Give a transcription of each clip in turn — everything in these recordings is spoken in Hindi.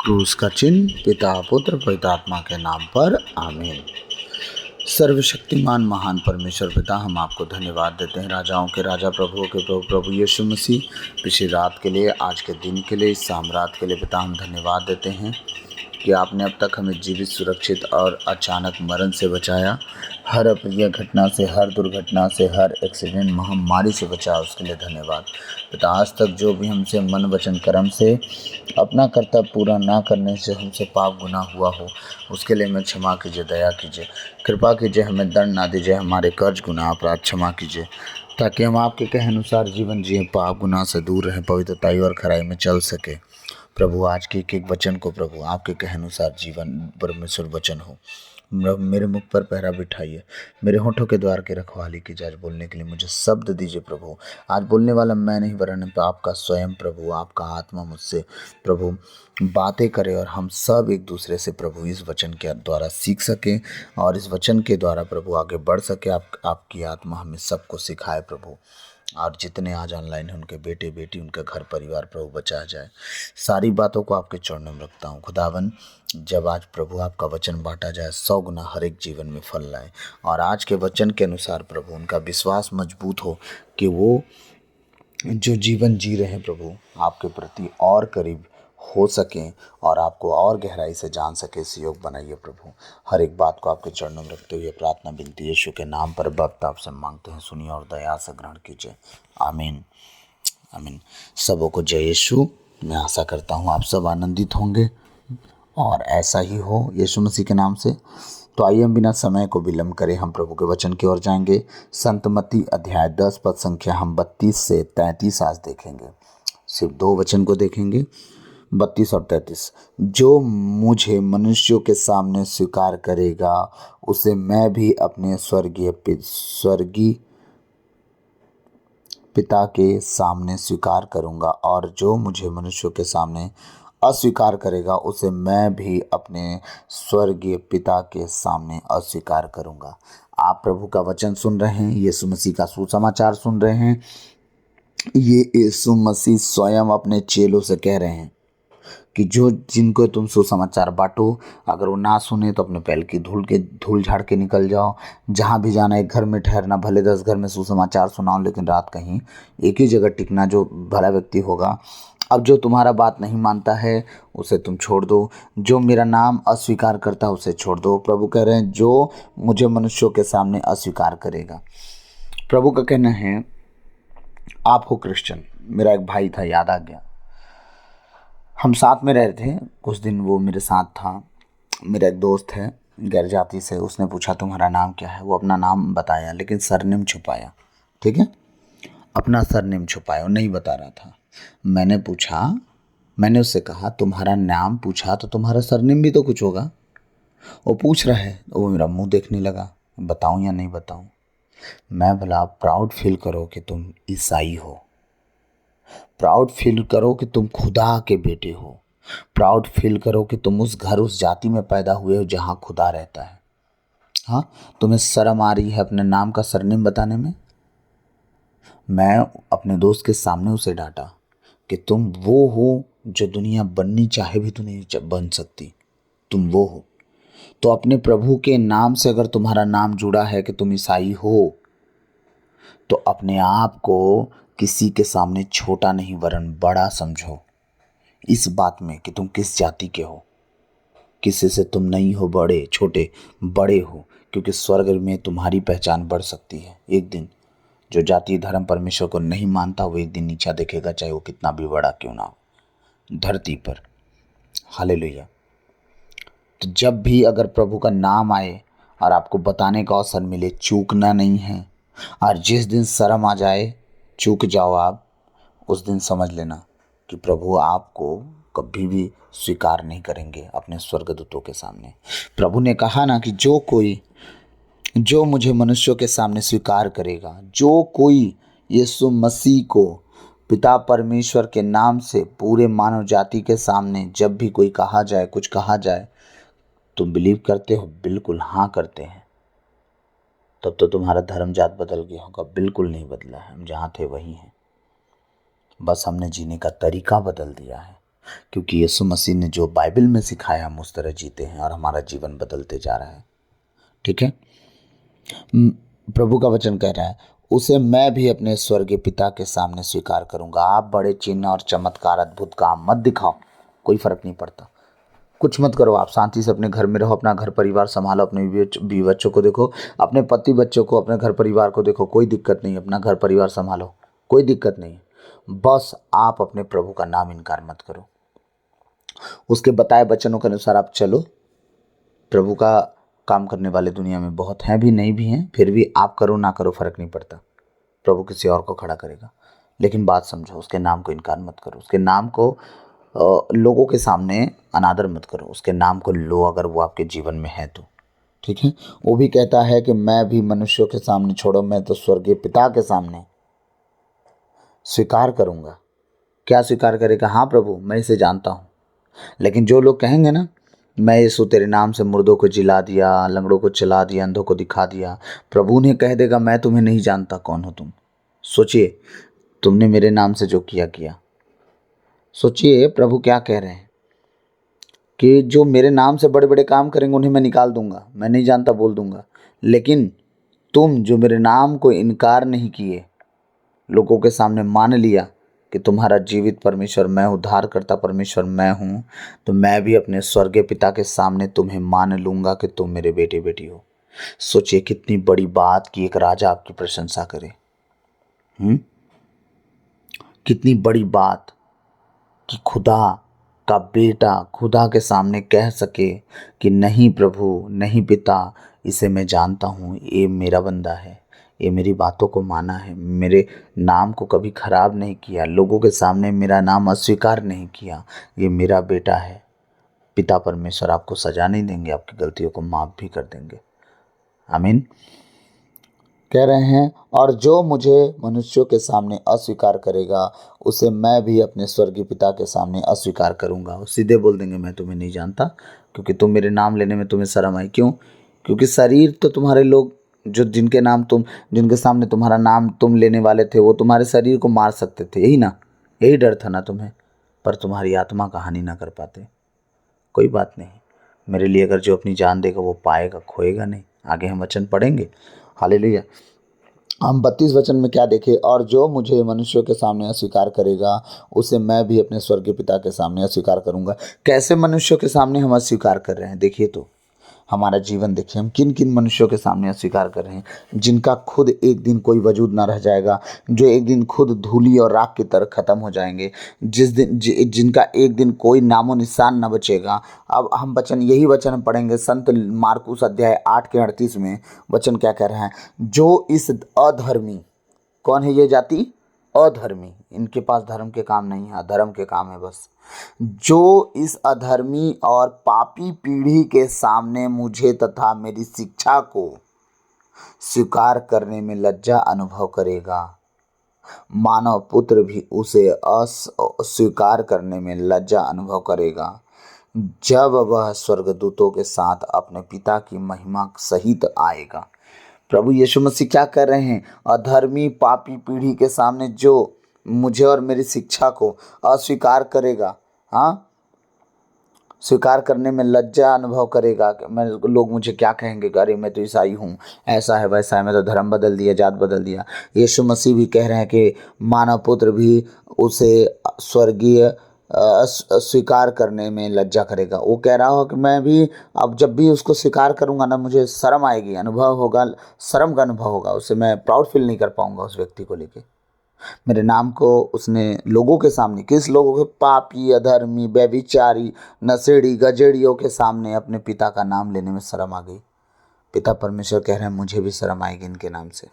क्रूस का चिन्ह पिता पुत्र पवित्रात्मा के नाम पर आमीन। सर्वशक्तिमान महान परमेश्वर पिता, हम आपको धन्यवाद देते हैं, राजाओं के राजा प्रभुओं के प्रभु प्रभु यीशु मसीह, पिछली रात के लिए, आज के दिन के लिए, इस साम्रात के लिए पिता हम धन्यवाद देते हैं कि आपने अब तक हमें जीवित, सुरक्षित और अचानक मरण से बचाया। हर अप्रिय घटना से, हर दुर्घटना से, हर एक्सीडेंट, महामारी से बचाया, उसके लिए धन्यवाद पिता। आज तक जो भी हमसे मन वचन कर्म से अपना कर्तव्य पूरा ना करने से हमसे पाप गुनाह हुआ हो, उसके लिए हमें क्षमा कीजिए, दया कीजिए, कृपा कीजिए, हमें दंड ना दीजिए, हमारे कर्ज गुनाह अपराध क्षमा कीजिए, ताकि हम आपके कहे अनुसार जीवन जिए, पाप गुनाह से दूर रहें, पवित्रताई और खराई में चल सके। प्रभु आज के एक एक वचन को प्रभु आपके कहे अनुसार जीवन परमेश्वर वचन हो। मेरे मुख पर पहरा बिठाइए, मेरे होठों के द्वार के रखवाली कीजिए। आज बोलने के लिए मुझे शब्द दीजिए प्रभु। आज बोलने वाला मैं नहीं, वरन तो आपका स्वयं प्रभु, आपका आत्मा मुझसे प्रभु बातें करे और हम सब एक दूसरे से प्रभु इस वचन के द्वारा सीख सकें और इस वचन के द्वारा प्रभु आगे बढ़ सके। आपकी आत्मा हमें सबको सिखाए प्रभु। और जितने आज ऑनलाइन हैं उनके बेटे बेटी, उनका घर परिवार प्रभु बचाया जाए। सारी बातों को आपके चरणों में रखता हूँ खुदावन। जब आज प्रभु आपका वचन बांटा जाए, 100 गुना हर एक जीवन में फल लाए, और आज के वचन के अनुसार प्रभु उनका विश्वास मजबूत हो कि वो जो जीवन जी रहे हैं प्रभु आपके प्रति और करीब हो सकें और आपको और गहराई से जान सके, इस योग बनाइए प्रभु। हर एक बात को आपके चरणों में रखते हुए प्रार्थना विनती यीशु के नाम पर भक्त आपसे मांगते हैं, सुनिए और दया से ग्रहण कीजिए। आमीन आमीन। सबों को जय यीशु। मैं आशा करता हूँ आप सब आनंदित होंगे और ऐसा ही हो यीशु मसीह के नाम से। तो आइए हम बिना समय को विलंब करें हम प्रभु के वचन की ओर जाएंगे। संत मत्ती अध्याय 10 पद संख्या हम 32 से 33 आज देखेंगे। सिर्फ 2 वचन को देखेंगे, 32 और 33। जो मुझे मनुष्यों के सामने स्वीकार करेगा, उसे मैं भी अपने स्वर्गीय पिता के सामने स्वीकार करूंगा, और जो मुझे मनुष्यों के सामने अस्वीकार करेगा, उसे मैं भी अपने स्वर्गीय पिता के सामने अस्वीकार करूंगा। आप प्रभु का वचन सुन रहे हैं, यीशु मसीह का सुसमाचार सुन रहे हैं। ये यीशु मसीह स्वयं अपने चेलों से कह रहे हैं कि जो जिनको तुम सुसमाचार बांटो, अगर वो ना सुने तो अपने पैर की धूल झाड़ के निकल जाओ। जहाँ भी जाना, एक घर में ठहरना, भले 10 घर में सुसमाचार सुनाओ, लेकिन रात कहीं एक ही जगह टिकना जो भला व्यक्ति होगा। अब जो तुम्हारा बात नहीं मानता है उसे तुम छोड़ दो, जो मेरा नाम अस्वीकार करता है उसे छोड़ दो। प्रभु कह रहे हैं जो मुझे मनुष्यों के सामने अस्वीकार करेगा। प्रभु का कहना है, आप हो क्रिश्चियन। मेरा एक भाई था, याद आ गया, हम साथ में रहे थे कुछ दिन, वो मेरे साथ था। मेरा एक दोस्त है गैर जाति से, उसने पूछा तुम्हारा नाम क्या है। वो अपना नाम बताया लेकिन सरनेम छुपाया। ठीक है, अपना सरनेम छुपाया, वो नहीं बता रहा था। मैंने उससे कहा तुम्हारा नाम पूछा तो तुम्हारा सरनेम भी तो कुछ होगा। वो पूछ रहा है, वो मेरा मुंह देखने लगा, बताऊं या नहीं बताऊं। मैं भला प्राउड फील करो कि तुम ईसाई हो, प्राउड फील करो कि तुम खुदा के बेटे हो, प्राउड फील करो कि तुम उस घर, उस जाति में पैदा हुए हो जहां खुदा रहता है। हाँ, तुम्हें शर्म आ रही है अपने नाम का सरनेम बताने में। मैं अपने दोस्त के सामने उसे डांटा कि तुम वो हो जो दुनिया बननी चाहे भी तो नहीं बन सकती, तुम वो हो। तो अपने प्रभु के नाम से अगर तुम्हारा नाम जुड़ा है कि तुम ईसाई हो, तो अपने आप को किसी के सामने छोटा नहीं वरन बड़ा समझो, इस बात में कि तुम किस जाति के हो। किसी से तुम नहीं हो बड़े छोटे, बड़े हो, क्योंकि स्वर्ग में तुम्हारी पहचान बढ़ सकती है। एक दिन जो जाति धर्म परमेश्वर को नहीं मानता, वो एक दिन नीचा देखेगा, चाहे वो कितना भी बड़ा क्यों ना हो धरती पर। हालेलुया। तो जब भी अगर प्रभु का नाम आए और आपको बताने का अवसर मिले, चूकना नहीं है। और जिस दिन शर्म आ जाए, चूक जाओ आप, उस दिन समझ लेना कि प्रभु आपको कभी भी स्वीकार नहीं करेंगे अपने स्वर्गदूतों के सामने। प्रभु ने कहा ना कि जो मुझे मनुष्यों के सामने स्वीकार करेगा, जो कोई यीशु मसीह को पिता परमेश्वर के नाम से पूरे मानव जाति के सामने जब भी कोई कहा जाए, कुछ कहा जाए, तुम बिलीव करते हो? बिल्कुल हाँ करते हैं। तब तो तुम्हारा धर्म जात बदल गया होगा। बिल्कुल नहीं बदला है, हम जहाँ थे वही हैं, बस हमने जीने का तरीका बदल दिया है। क्योंकि यीशु मसीह ने जो बाइबल में सिखाया हम उस तरह जीते हैं और हमारा जीवन बदलते जा रहा है। ठीक है। म- प्रभु का वचन कह रहा है, उसे मैं भी अपने स्वर्गीय पिता के सामने स्वीकार करूंगा। आप बड़े चिन्ह और चमत्कार अद्भुत काम मत दिखाओ, कोई फर्क नहीं पड़ता, कुछ मत करो, आप शांति से अपने घर में रहो, अपना घर परिवार संभालो, अपने बीवी बच्चों को देखो, अपने पति बच्चों को, अपने घर परिवार को देखो, कोई दिक्कत नहीं, अपना घर परिवार संभालो, कोई दिक्कत नहीं। बस आप अपने प्रभु का नाम इनकार मत करो, उसके बताए वचनों के अनुसार आप चलो। प्रभु का काम करने वाले दुनिया में बहुत हैं भी, नहीं भी हैं, फिर भी आप करो ना करो फर्क नहीं पड़ता, प्रभु किसी और को खड़ा करेगा। लेकिन बात समझो, उसके नाम को इनकार मत करो, उसके नाम को लोगों के सामने अनादर मत करो, उसके नाम को लो अगर वो आपके जीवन में है तो। ठीक है। वो भी कहता है कि मैं भी मनुष्यों के सामने छोड़ो, मैं तो स्वर्गीय पिता के सामने स्वीकार करूंगा। क्या स्वीकार करेगा? हाँ प्रभु, मैं इसे जानता हूँ। लेकिन जो लोग कहेंगे ना, मैं यीशु तेरे नाम से मुर्दों को जिला दिया, लंगड़ों को चला दिया, अंधों को दिखा दिया, प्रभु उन्हें कह देगा मैं तुम्हें नहीं जानता, कौन हो तुम? सोचिए, तुमने मेरे नाम से जो किया किया। सोचिए प्रभु क्या कह रहे हैं कि जो मेरे नाम से बड़े बड़े काम करेंगे उन्हें मैं निकाल दूंगा, मैं नहीं जानता बोल दूंगा। लेकिन तुम जो मेरे नाम को इनकार नहीं किए, लोगों के सामने मान लिया कि तुम्हारा जीवित परमेश्वर मैं, उद्धार करता परमेश्वर मैं हूँ, तो मैं भी अपने स्वर्गीय पिता के सामने तुम्हें मान लूंगा कि तुम मेरे बेटे बेटी हो। सोचिए कितनी बड़ी बात कि एक राजा आपकी प्रशंसा करे। कितनी बड़ी बात कि खुदा का बेटा खुदा के सामने कह सके कि नहीं प्रभु, नहीं पिता, इसे मैं जानता हूँ, ये मेरा बंदा है, ये मेरी बातों को माना है, मेरे नाम को कभी खराब नहीं किया, लोगों के सामने मेरा नाम अस्वीकार नहीं किया, ये मेरा बेटा है। पिता परमेश्वर आपको सजा नहीं देंगे, आपकी गलतियों को माफ़ भी कर देंगे। आमीन। कह रहे हैं, और जो मुझे मनुष्यों के सामने अस्वीकार करेगा उसे मैं भी अपने स्वर्गीय पिता के सामने अस्वीकार करूंगा। वो सीधे बोल देंगे मैं तुम्हें नहीं जानता, क्योंकि तुम मेरे नाम लेने में तुम्हें शर्म आई। क्यों? क्योंकि शरीर तो तुम्हारे लोग जो जिनके नाम तुम जिनके सामने तुम्हारा नाम तुम लेने वाले थे वो तुम्हारे शरीर को मार सकते थे, यही ना, यही डर था ना तुम्हें, पर तुम्हारी आत्मा का हानि ना कर पाते। कोई बात नहीं, मेरे लिए अगर जो अपनी जान देगा वो पाएगा, खोएगा नहीं। आगे हम वचन पढ़ेंगे। हालेलुया। हम 32 वचन में क्या देखे, और जो मुझे मनुष्यों के सामने अस्वीकार करेगा उसे मैं भी अपने स्वर्गीय पिता के सामने अस्वीकार करूंगा। कैसे मनुष्यों के सामने हम अस्वीकार कर रहे हैं? देखिए तो हमारा जीवन देखिए, हम किन किन मनुष्यों के सामने अस्वीकार कर रहे हैं, जिनका खुद एक दिन कोई वजूद ना रह जाएगा, जो एक दिन खुद धूली और राख की तरह खत्म हो जाएंगे, जिनका एक दिन कोई नामो निशान न बचेगा। अब हम वचन, यही वचन हम पढ़ेंगे संत मार्कुस अध्याय 8 के 38 में। वचन क्या कह रहा है? जो इस अधर्मी, कौन है ये जाति? अधर्मी, इनके पास धर्म के काम नहीं है, अधर्म के काम है बस। जो इस अधर्मी और पापी पीढ़ी के सामने मुझे तथा मेरी शिक्षा को स्वीकार करने में लज्जा अनुभव करेगा, मानव पुत्र भी उसे अस्वीकार करने में लज्जा अनुभव करेगा जब वह स्वर्गदूतों के साथ अपने पिता की महिमा सहित आएगा। प्रभु यीशु मसीह क्या कर रहे हैं? अधर्मी पापी पीढ़ी के सामने जो मुझे और मेरी शिक्षा को अस्वीकार करेगा, हाँ, स्वीकार करने में लज्जा अनुभव करेगा, मैं, लोग मुझे क्या कहेंगे, अरे मैं तो ईसाई हूँ, ऐसा है वैसा है, मैं तो धर्म बदल दिया, जात बदल दिया। यीशु मसीह भी कह रहे हैं कि मानव पुत्र भी उसे स्वर्गीय स्वीकार करने में लज्जा करेगा। वो कह रहा हो कि मैं भी अब जब भी उसको स्वीकार करूँगा ना, मुझे शर्म आएगी, अनुभव होगा, शर्म का अनुभव होगा, उससे मैं प्राउड फील नहीं कर पाऊँगा उस व्यक्ति को लेके। मेरे नाम को उसने लोगों के सामने, किस लोगों के? पापी, अधर्मी, व्यभिचारी, नशेड़ी, गजेड़ियों के सामने अपने पिता का नाम लेने में शर्म आ गई। पिता परमेश्वर कह रहे हैं मुझे भी शर्म आएगी इनके नाम से।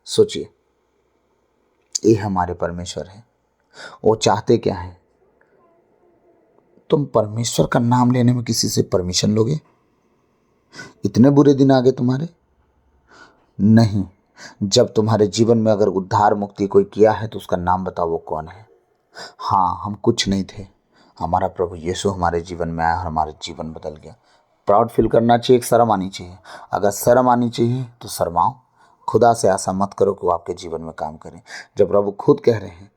सोचिए, ये हमारे परमेश्वर है। वो चाहते क्या है? तुम परमेश्वर का नाम लेने में किसी से परमिशन लोगे? इतने बुरे दिन आ गए तुम्हारे? नहीं। जब तुम्हारे जीवन में अगर उद्धार मुक्ति कोई किया है तो उसका नाम बताओ, वो कौन है? हाँ, हम कुछ नहीं थे, हमारा प्रभु यीशु हमारे जीवन में आया और हमारा जीवन बदल गया। प्राउड फील करना चाहिए, एक शर्म आनी चाहिए। अगर शर्म आनी चाहिए तो शर्माओ, खुदा से आशा मत करो कि वो आपके जीवन में काम करें। जब प्रभु खुद कह रहे हैं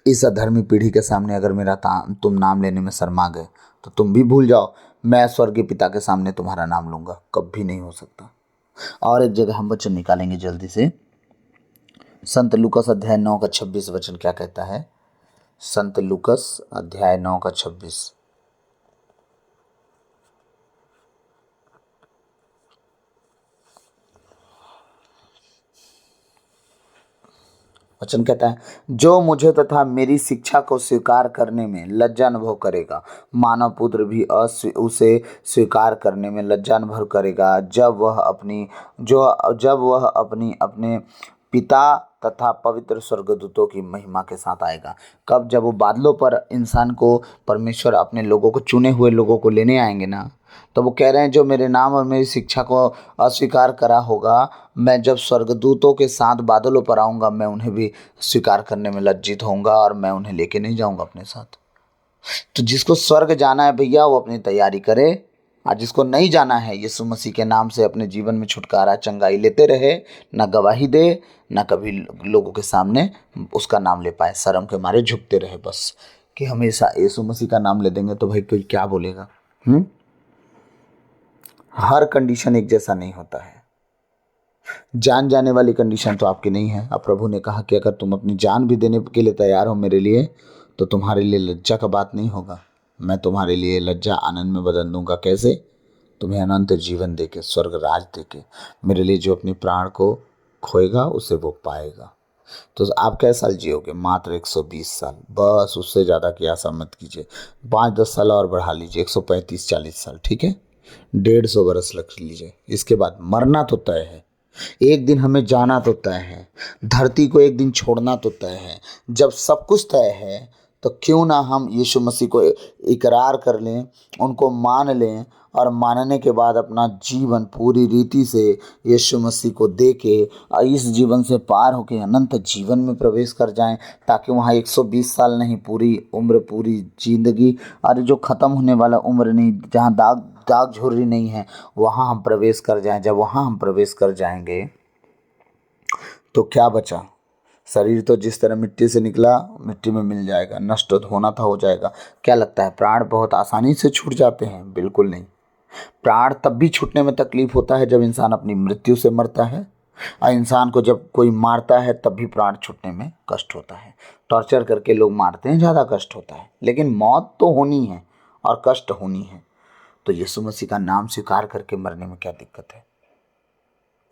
इस अधर्मी पीढ़ी के सामने अगर मेरा तुम नाम लेने में शर्मा गए तो तुम भी भूल जाओ, मैं स्वर्गीय पिता के सामने तुम्हारा नाम लूंगा। कभी नहीं हो सकता। और एक जगह हम वचन निकालेंगे जल्दी से। संत लूकस अध्याय 9 का 26 वचन क्या कहता है? संत लूकस अध्याय 9 का 26। वचन कहता है, जो मुझे तथा मेरी शिक्षा को स्वीकार करने में लज्जा अनुभव करेगा, मानव पुत्र भी उसे स्वीकार करने में लज्जा अनुभव करेगा, जब वह अपनी अपने पिता तथा पवित्र स्वर्गदूतों की महिमा के साथ आएगा। कब? जब वो बादलों पर इंसान को, परमेश्वर अपने लोगों को, चुने हुए लोगों को लेने आएंगे ना, तो वो कह रहे हैं जो मेरे नाम और मेरी शिक्षा को अस्वीकार करा होगा, मैं जब स्वर्गदूतों के साथ बादलों पर आऊँगा, मैं उन्हें भी स्वीकार करने में लज्जित होऊंगा और मैं उन्हें लेके नहीं जाऊँगा अपने साथ। तो जिसको स्वर्ग जाना है भैया, वो अपनी तैयारी करे, और जिसको नहीं जाना है, यीशु मसीह के नाम से अपने जीवन में छुटकारा, चंगाई लेते रहे, ना गवाही दे, ना कभी लोगों के सामने उसका नाम ले पाए, शर्म के मारे झुकते रहे बस, कि हमेशा यीशु मसीह का नाम ले देंगे तो भाई कोई क्या बोलेगा। हर कंडीशन एक जैसा नहीं होता है। जान जाने वाली कंडीशन तो आपकी नहीं है। अब प्रभु ने कहा कि अगर तुम अपनी जान भी देने के लिए तैयार हो मेरे लिए, तो तुम्हारे लिए लज्जा का बात नहीं होगा। मैं तुम्हारे लिए लज्जा आनंद में बदल दूंगा। कैसे? तुम्हें अनंत जीवन देके, स्वर्ग राज देके। मेरे लिए जो अपने प्राण को खोएगा उसे वो पाएगा। तो आप कैसे साल जियोगे? मात्र 120 साल, बस। उससे ज़्यादा की आशा मत कीजिए। 5-10 साल और बढ़ा लीजिए, 135-40 साल, ठीक है? 150 बरस रख लीजिए। इसके बाद मरना तो तय है। एक दिन हमें जाना तो तय है। धरती को एक दिन छोड़ना तो तय है। जब सब कुछ तय है, तो क्यों ना हम यीशु मसीह को इकरार कर लें, उनको मान लें, और मानने के बाद अपना जीवन पूरी रीति से यीशु मसीह को दे के इस जीवन से पार होकर अनंत जीवन में प्रवेश कर जाएं, ताकि वहाँ 120 साल नहीं, पूरी उम्र, पूरी जिंदगी, और जो ख़त्म होने वाला उम्र नहीं, जहाँ दाग झुर्री नहीं है, वहाँ हम प्रवेश कर जाएं। जब वहाँ हम प्रवेश कर जाएंगे तो क्या बचा? शरीर तो जिस तरह मिट्टी से निकला मिट्टी में मिल जाएगा, नष्ट होना था हो जाएगा। क्या लगता है प्राण बहुत आसानी से छूट जाते हैं? बिल्कुल नहीं। प्राण तब भी छूटने में तकलीफ होता है जब इंसान अपनी मृत्यु से मरता है, और इंसान को जब कोई मारता है तब भी प्राण छूटने में कष्ट होता है। टॉर्चर करके लोग मारते हैं, ज़्यादा कष्ट होता है, लेकिन मौत तो होनी है और कष्ट होनी है। तो यीशु मसीह का नाम स्वीकार करके मरने में क्या दिक्कत है?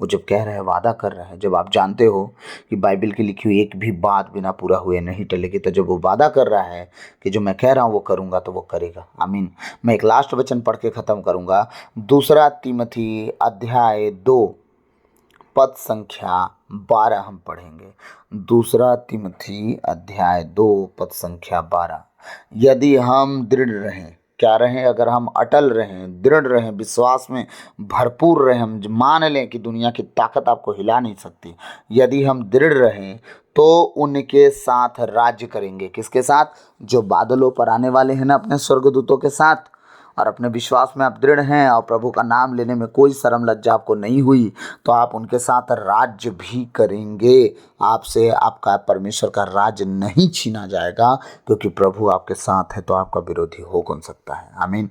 वो जब कह रहा है, वादा कर रहा है, जब आप जानते हो कि बाइबल की लिखी हुई एक भी बात बिना पूरा हुए नहीं टलेगी, तो जब वो वादा कर रहा है कि जो मैं कह रहा हूँ वो करूँगा, तो वो करेगा। आमीन। मैं एक लास्ट वचन पढ़ के ख़त्म करूँगा। 2 तीमुथी अध्याय 2 पद संख्या 12 हम पढ़ेंगे। 2 तीमुथी अध्याय 2 पद संख्या 12। यदि हम दृढ़ रहें, क्या रहें? अगर हम अटल रहें, दृढ़ रहें, विश्वास में भरपूर रहें, हम मान लें कि दुनिया की ताकत आपको हिला नहीं सकती, यदि हम दृढ़ रहें तो उनके साथ राज्य करेंगे। किसके साथ? जो बादलों पर आने वाले हैं ना, अपने स्वर्गदूतों के साथ। और अपने विश्वास में आप दृढ़ हैं और प्रभु का नाम लेने में कोई शर्म लज्जा आपको नहीं हुई, तो आप उनके साथ राज्य भी करेंगे। आपसे आपका परमेश्वर का राज्य नहीं छीना जाएगा, क्योंकि प्रभु आपके साथ है, तो आपका विरोधी हो कौन सकता है? आमीन।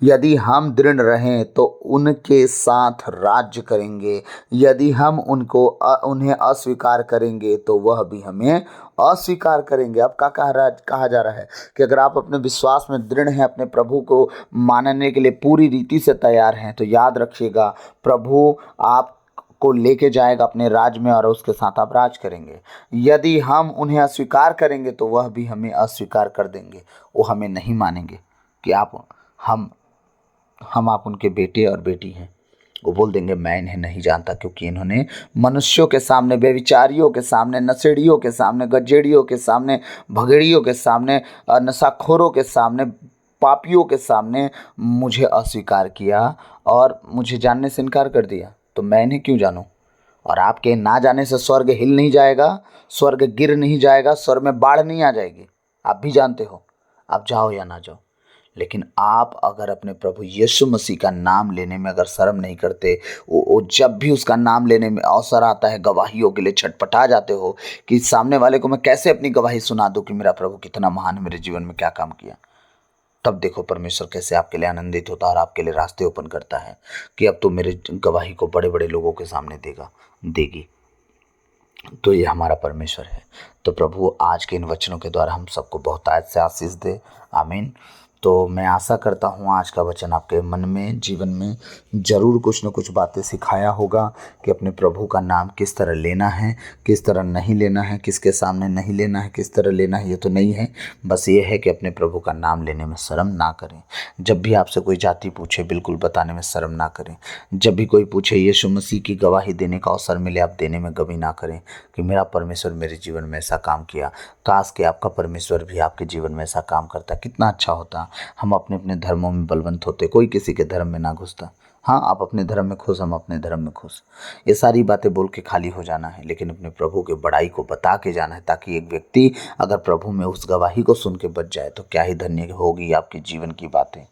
यदि हम दृढ़ रहें तो उनके साथ राज्य करेंगे। यदि हम उन्हें अस्वीकार करेंगे तो वह भी हमें अस्वीकार करेंगे। अब क्या कहा जा रहा है कि अगर आप अपने विश्वास में दृढ़ हैं, अपने प्रभु को मानने के लिए पूरी रीति से तैयार हैं, तो याद रखिएगा, प्रभु आप को लेके जाएगा अपने राज में और उसके साथ आप राज करेंगे। यदि हम उन्हें अस्वीकार करेंगे तो वह भी हमें अस्वीकार कर देंगे। वो हमें नहीं मानेंगे कि हम आप उनके बेटे और बेटी हैं। वो बोल देंगे मैं इन्हें नहीं जानता, क्योंकि इन्होंने मनुष्यों के सामने, व्यभिचारियों के सामने, नशेड़ियों के सामने, गजेड़ियों के सामने, भगेड़ियों के सामने, नशाखोरों के सामने, पापियों के सामने मुझे अस्वीकार किया और मुझे जानने से इनकार कर दिया। तो मैं इन्हें क्यों जानूं? और आपके ना जाने से स्वर्ग हिल नहीं जाएगा, स्वर्ग गिर नहीं जाएगा, स्वर्ग में बाढ़ नहीं आ जाएगी। आप भी जानते हो, आप जाओ या ना जाओ, लेकिन आप अगर अपने प्रभु यीशु मसीह का नाम लेने में अगर शर्म नहीं करते, वो जब भी उसका नाम लेने में अवसर आता है गवाहियों के लिए छटपटा जाते हो कि सामने वाले को मैं कैसे अपनी गवाही सुना दूं कि मेरा प्रभु कितना महान है, मेरे जीवन में क्या काम किया। तब देखो परमेश्वर कैसे आपके लिए आनंदित होता है और आपके लिए रास्ते ओपन करता है कि अब तो मेरे गवाही को बड़े बड़े लोगों के सामने देगी। तो ये हमारा परमेश्वर है। तो प्रभु आज के इन वचनों के द्वारा हम सबको बहुतायत से आशीष दे। आमीन। तो मैं आशा करता हूँ आज का वचन आपके मन में, जीवन में ज़रूर कुछ न कुछ बातें सिखाया होगा कि अपने प्रभु का नाम किस तरह लेना है, किस तरह नहीं लेना है, किसके सामने नहीं लेना है, किस तरह लेना है। ये तो नहीं है, बस ये है कि अपने प्रभु का नाम लेने में शर्म ना करें। जब भी आपसे कोई जाति पूछे, बिल्कुल बताने में शर्म ना करें। जब भी कोई पूछे यीशु मसीह की गवाही देने का अवसर मिले, आप देने में कमी ना करें कि मेरा परमेश्वर मेरे जीवन में ऐसा काम किया। काश कि आपका परमेश्वर भी आपके जीवन में ऐसा काम करता, कितना अच्छा होता। हम अपने अपने धर्मों में बलवंत होते, कोई किसी के धर्म में ना घुसता। हाँ, आप अपने धर्म में खुश, हम अपने धर्म में खुश। ये सारी बातें बोल के खाली हो जाना है, लेकिन अपने प्रभु के बड़ाई को बता के जाना है, ताकि एक व्यक्ति अगर प्रभु में उस गवाही को सुन के बच जाए तो क्या ही धन्य होगी आपके जीवन की बातें।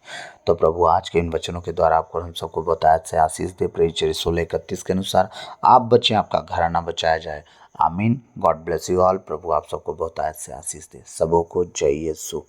तो प्रभु आज के इन वचनों के द्वारा आपको हम सबको बहुतायत से आशीष दे। प्रेरित 16:31 के अनुसार आप बचें, आपका घराना बचाया जाए। आमीन। God bless you all. प्रभु आप सबको बहुतायत से आशीष दे। सबों को जय यीशु।